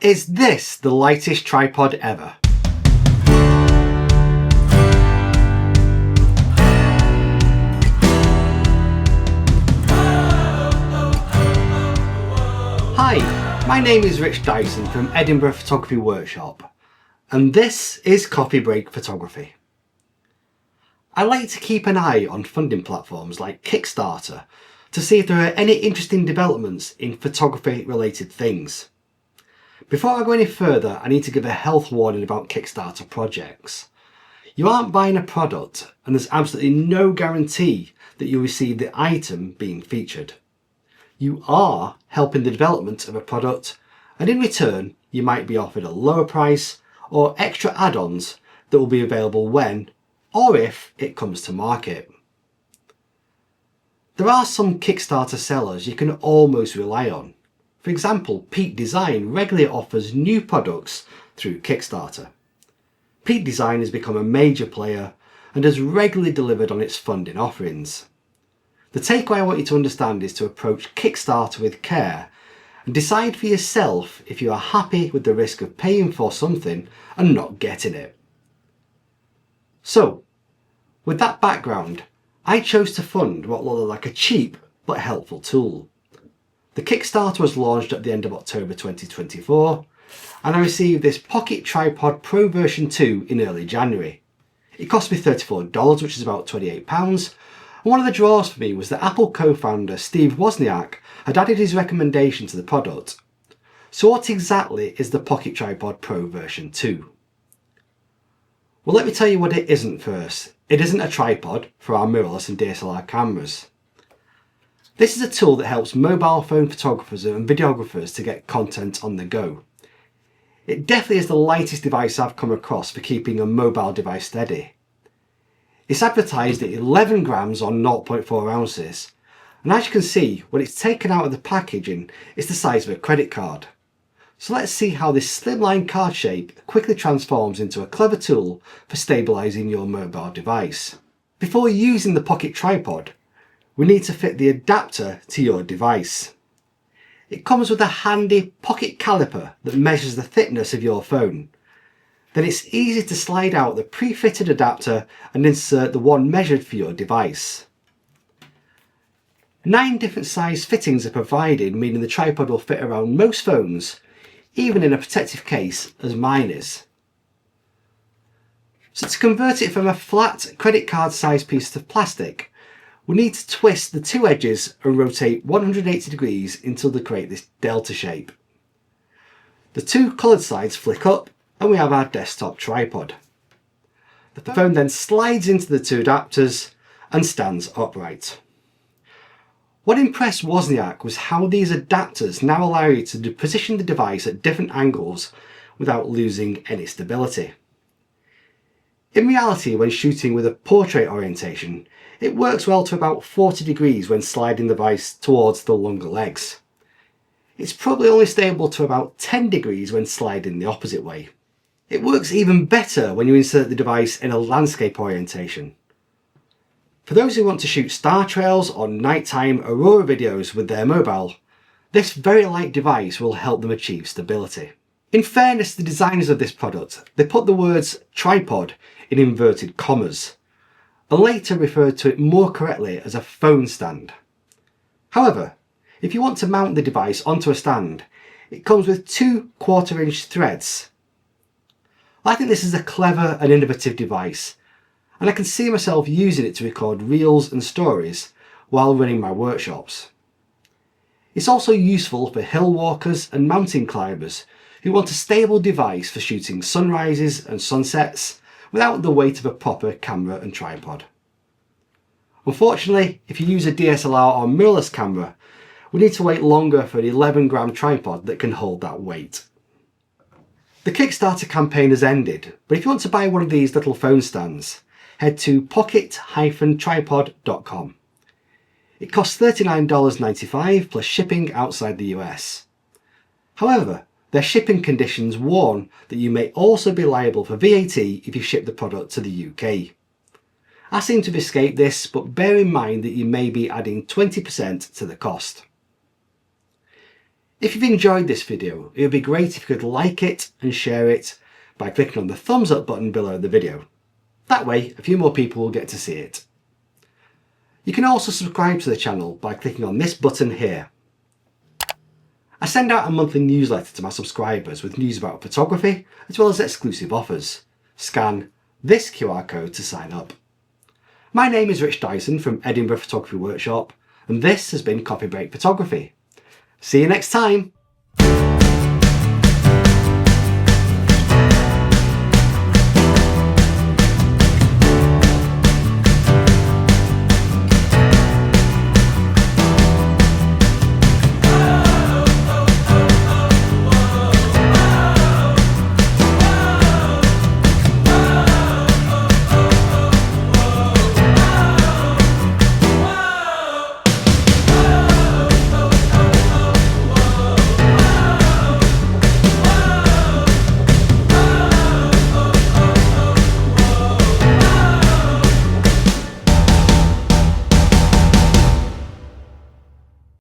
Is this the lightest tripod ever? Hi, my name is Rich Dyson from Edinburgh Photography Workshop, and this is Coffee Break Photography. I like to keep an eye on funding platforms like Kickstarter to see if there are any interesting developments in photography related things. Before I go any further, I need to give a health warning about Kickstarter projects. You aren't buying a product, and there's absolutely no guarantee that you'll receive the item being featured. You are helping the development of a product, and in return you might be offered a lower price or extra add-ons that will be available when or if it comes to market. There are some Kickstarter sellers you can almost rely on. For example, Peak Design regularly offers new products through Kickstarter. Peak Design has become a major player and has regularly delivered on its funding offerings. The takeaway I want you to understand is to approach Kickstarter with care and decide for yourself if you are happy with the risk of paying for something and not getting it. So, with that background, I chose to fund what looked like a cheap but helpful tool. The Kickstarter was launched at the end of October 2024, and I received this Pocket Tripod Pro version 2 in early January. It cost me $34, which is about £28, and one of the draws for me was that Apple co-founder Steve Wozniak had added his recommendation to the product. So what exactly is the Pocket Tripod Pro version 2? Well, let me tell you what it isn't first. It isn't a tripod for our mirrorless and DSLR cameras. This is a tool that helps mobile phone photographers and videographers to get content on the go. It definitely is the lightest device I've come across for keeping a mobile device steady. It's advertised at 11 grams on 0.4 ounces, and as you can see, when it's taken out of the packaging, it's the size of a credit card. So let's see how this slimline card shape quickly transforms into a clever tool for stabilising your mobile device. Before using the Pocket Tripod, we need to fit the adapter to your device. It comes with a handy pocket caliper that measures the thickness of your phone. Then it's easy to slide out the pre-fitted adapter and insert the one measured for your device. 9 different size fittings are provided, meaning the tripod will fit around most phones, even in a protective case as mine is. So to convert it from a flat credit card sized piece of plastic, we need to twist the 2 edges and rotate 180 degrees until they create this delta shape. The 2 coloured sides flick up and we have our desktop tripod. The phone then slides into the 2 adapters and stands upright. What impressed Wozniak was how these adapters now allow you to position the device at different angles without losing any stability. In reality, when shooting with a portrait orientation, it works well to about 40 degrees when sliding the device towards the longer legs. It's probably only stable to about 10 degrees when sliding the opposite way. It works even better when you insert the device in a landscape orientation. For those who want to shoot star trails or nighttime aurora videos with their mobile, this very light device will help them achieve stability. In fairness to the designers of this product, they put the words tripod in inverted commas, and later referred to it more correctly as a phone stand. However, if you want to mount the device onto a stand, it comes with 2 1/4-inch threads. I think this is a clever and innovative device, and I can see myself using it to record reels and stories while running my workshops. It's also useful for hill walkers and mountain climbers who want a stable device for shooting sunrises and sunsets without the weight of a proper camera and tripod. Unfortunately, if you use a DSLR or mirrorless camera, we need to wait longer for an 11-gram tripod that can hold that weight. The Kickstarter campaign has ended, but if you want to buy one of these little phone stands, head to pocket-tripod.com. It costs $39.95 plus shipping outside the US. However, their shipping conditions warn that you may also be liable for VAT if you ship the product to the UK. I seem to have escaped this, but bear in mind that you may be adding 20% to the cost. If you've enjoyed this video, it would be great if you could like it and share it by clicking on the thumbs up button below the video. That way, a few more people will get to see it. You can also subscribe to the channel by clicking on this button here. I send out a monthly newsletter to my subscribers with news about photography as well as exclusive offers. Scan this QR code to sign up. My name is Rich Dyson from Edinburgh Photography Workshop, and this has been Coffee Break Photography. See you next time!